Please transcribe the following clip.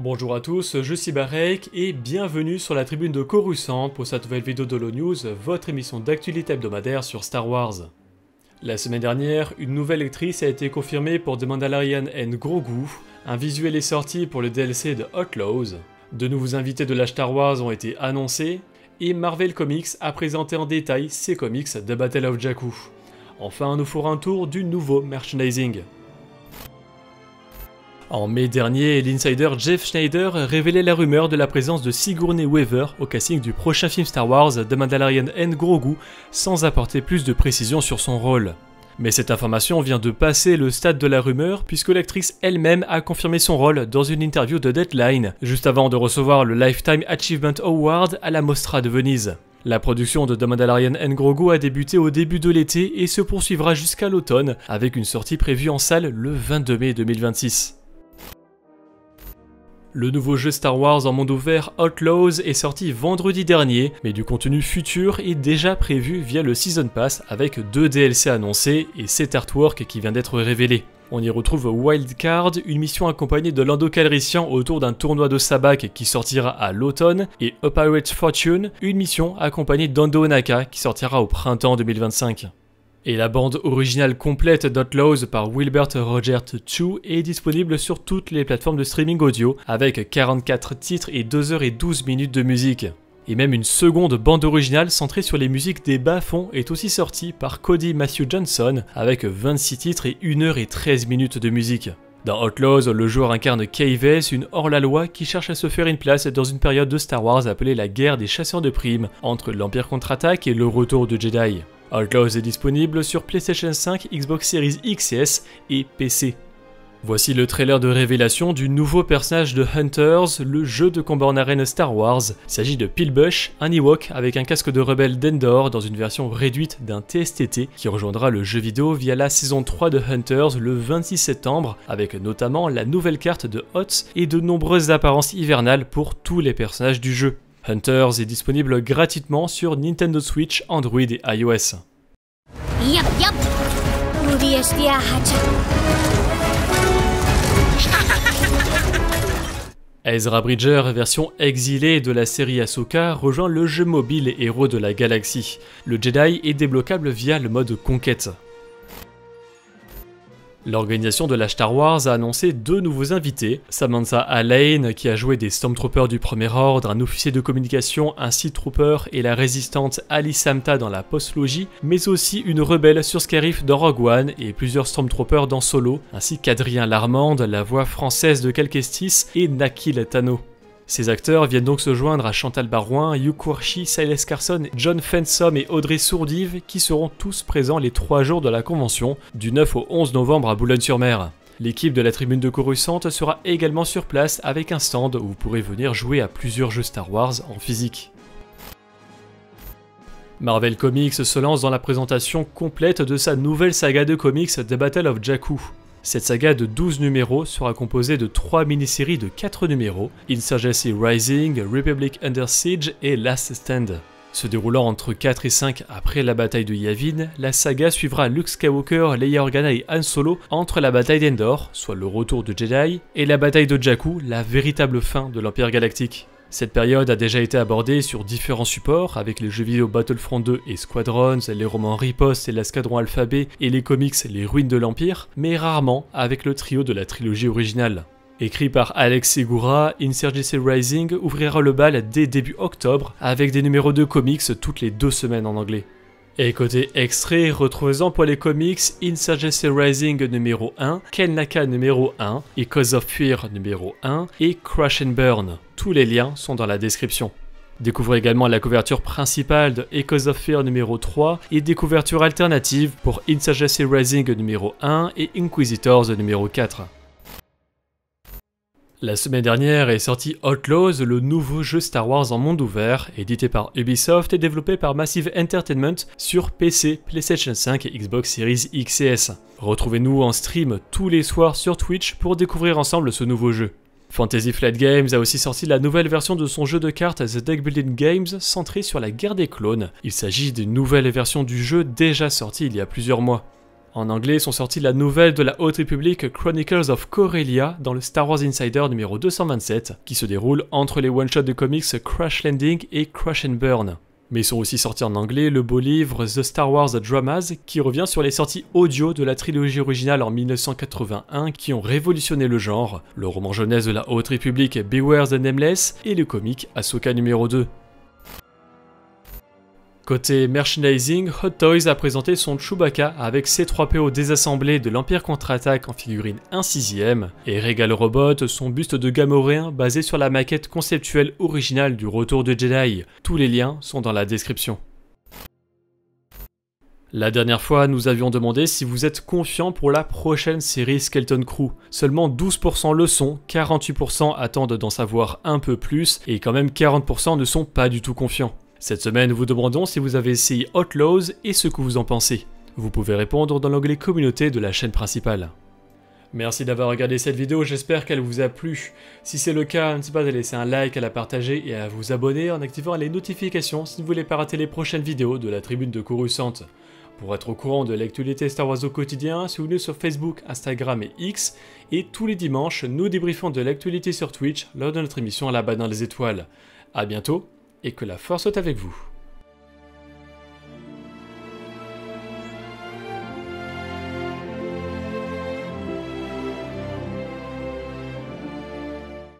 Bonjour à tous, je suis Barek et bienvenue sur la tribune de Coruscant pour cette nouvelle vidéo de Holo-News, votre émission d'actualité hebdomadaire sur Star Wars. La semaine dernière, une nouvelle actrice a été confirmée pour The Mandalorian and Grogu, un visuel est sorti pour le DLC de Outlaws, de nouveaux invités de l'âge Star Wars ont été annoncés, et Marvel Comics a présenté en détail ses comics de Battle of Jakku. Enfin, nous ferons un tour du nouveau merchandising. En mai dernier, l'insider Jeff Schneider révélait la rumeur de la présence de Sigourney Weaver au casting du prochain film Star Wars The Mandalorian and Grogu, sans apporter plus de précision sur son rôle. Mais cette information vient de passer le stade de la rumeur puisque l'actrice elle-même a confirmé son rôle dans une interview de Deadline, juste avant de recevoir le Lifetime Achievement Award à la Mostra de Venise. La production de The Mandalorian and Grogu a débuté au début de l'été et se poursuivra jusqu'à l'automne, avec une sortie prévue en salle le 22 mai 2026. Le nouveau jeu Star Wars en monde ouvert Outlaws est sorti vendredi dernier, mais du contenu futur est déjà prévu via le Season Pass avec 2 DLC annoncés et 7 artworks qui vient d'être révélés. On y retrouve Wildcard, une mission accompagnée de Lando Calrissian autour d'un tournoi de sabak qui sortira à l'automne, et A Pirate's Fortune, une mission accompagnée d'Ando Onaka qui sortira au printemps 2025. Et la bande originale complète d'Outlaws par Wilbert Rogers II est disponible sur toutes les plateformes de streaming audio avec 44 titres et 2h12 de musique. Et même une seconde bande originale centrée sur les musiques des bas-fonds est aussi sortie par Cody Matthew Johnson avec 26 titres et 1h13 de musique. Dans Outlaws, le joueur incarne Kay-Vess, une hors-la-loi qui cherche à se faire une place dans une période de Star Wars appelée la guerre des chasseurs de primes entre l'Empire contre-attaque et le retour de Jedi. Outlaws est disponible sur PlayStation 5, Xbox Series X et S et PC. Voici le trailer de révélation du nouveau personnage de Hunters, le jeu de combat en arène Star Wars. Il s'agit de Pilbush, un Ewok avec un casque de rebelle d'Endor dans une version réduite d'un TSTT qui rejoindra le jeu vidéo via la saison 3 de Hunters le 26 septembre, avec notamment la nouvelle carte de Hoth et de nombreuses apparences hivernales pour tous les personnages du jeu. Hunters est disponible gratuitement sur Nintendo Switch, Android et iOS. Yep. Ezra Bridger, version exilée de la série Ahsoka, rejoint le jeu mobile Héros de la Galaxie. Le Jedi est débloquable via le mode Conquête. L'organisation de la Star Wars a annoncé 2 nouveaux invités, Samantha Alane qui a joué des Stormtroopers du Premier Ordre, un officier de communication, un Sith Trooper et la résistante Ali Samta dans la postlogie, mais aussi une rebelle sur Scarif dans Rogue One et plusieurs Stormtroopers dans Solo, ainsi qu'Adrien Larmande, la voix française de Cal Kestis et Nakil Tano. Ces acteurs viennent donc se joindre à Chantal Barouin, Hugh Quarshie, Silas Carson, John Fensom et Audrey Sourdive qui seront tous présents les 3 jours de la convention, du 9 au 11 novembre à Boulogne-sur-Mer. L'équipe de la tribune de Coruscant sera également sur place avec un stand où vous pourrez venir jouer à plusieurs jeux Star Wars en physique. Marvel Comics se lance dans la présentation complète de sa nouvelle saga de comics The Battle of Jakku. Cette saga de 12 numéros sera composée de 3 mini-séries de 4 numéros, Insurgency Rising, Republic Under Siege et Last Stand. Se déroulant entre 4 et 5 après la bataille de Yavin, la saga suivra Luke Skywalker, Leia Organa et Han Solo entre la bataille d'Endor, soit le retour de Jedi, et la bataille de Jakku, la véritable fin de l'Empire Galactique. Cette période a déjà été abordée sur différents supports avec les jeux vidéo Battlefront 2 et Squadrons, les romans Riposte et l'Escadron Alphabet et les comics Les Ruines de l'Empire, mais rarement avec le trio de la trilogie originale. Écrit par Alex Segura, Insurgency Rising ouvrira le bal dès début octobre avec des numéros de comics toutes les 2 semaines en anglais. Et côté extrait, retrouvez-en pour les comics Insurgency Rising numéro 1, Kelnaka numéro 1, Echoes of Fear numéro 1 et Crash and Burn. Tous les liens sont dans la description. Découvrez également la couverture principale de Echoes of Fear numéro 3 et des couvertures alternatives pour Insurgency Rising numéro 1 et Inquisitors numéro 4. La semaine dernière est sorti Outlaws, le nouveau jeu Star Wars en monde ouvert, édité par Ubisoft et développé par Massive Entertainment sur PC, PlayStation 5 et Xbox Series X et S. Retrouvez-nous en stream tous les soirs sur Twitch pour découvrir ensemble ce nouveau jeu. Fantasy Flight Games a aussi sorti la nouvelle version de son jeu de cartes The Deck Building Games centré sur la guerre des clones. Il s'agit d'une nouvelle version du jeu déjà sortie il y a plusieurs mois. En anglais sont sorties la nouvelle de la Haute République Chronicles of Corellia dans le Star Wars Insider numéro 227, qui se déroule entre les one-shots de comics Crash Landing et Crash and Burn. Mais ils sont aussi sortis en anglais le beau livre The Star Wars Dramas, qui revient sur les sorties audio de la trilogie originale en 1981 qui ont révolutionné le genre, le roman jeunesse de la Haute République Beware the Nameless et le comic Ahsoka numéro 2. Côté merchandising, Hot Toys a présenté son Chewbacca avec C-3PO désassemblé de l'Empire contre-attaque en figurine 1/6 et Regal Robot son buste de Gamoréen basé sur la maquette conceptuelle originale du Retour de Jedi. Tous les liens sont dans la description. La dernière fois, nous avions demandé si vous êtes confiant pour la prochaine série Skeleton Crew. Seulement 12% le sont, 48% attendent d'en savoir un peu plus et quand même 40% ne sont pas du tout confiants. Cette semaine, nous vous demandons si vous avez essayé Outlaws et ce que vous en pensez. Vous pouvez répondre dans l'onglet communauté de la chaîne principale. Merci d'avoir regardé cette vidéo, j'espère qu'elle vous a plu. Si c'est le cas, n'hésitez pas à laisser un like, à la partager et à vous abonner en activant les notifications si vous ne voulez pas rater les prochaines vidéos de la tribune de Coruscant. Pour être au courant de l'actualité Star Wars au quotidien, suivez-nous sur Facebook, Instagram et X. Et tous les dimanches, nous débriefons de l'actualité sur Twitch lors de notre émission à la banane des étoiles. A bientôt et que la force soit avec vous.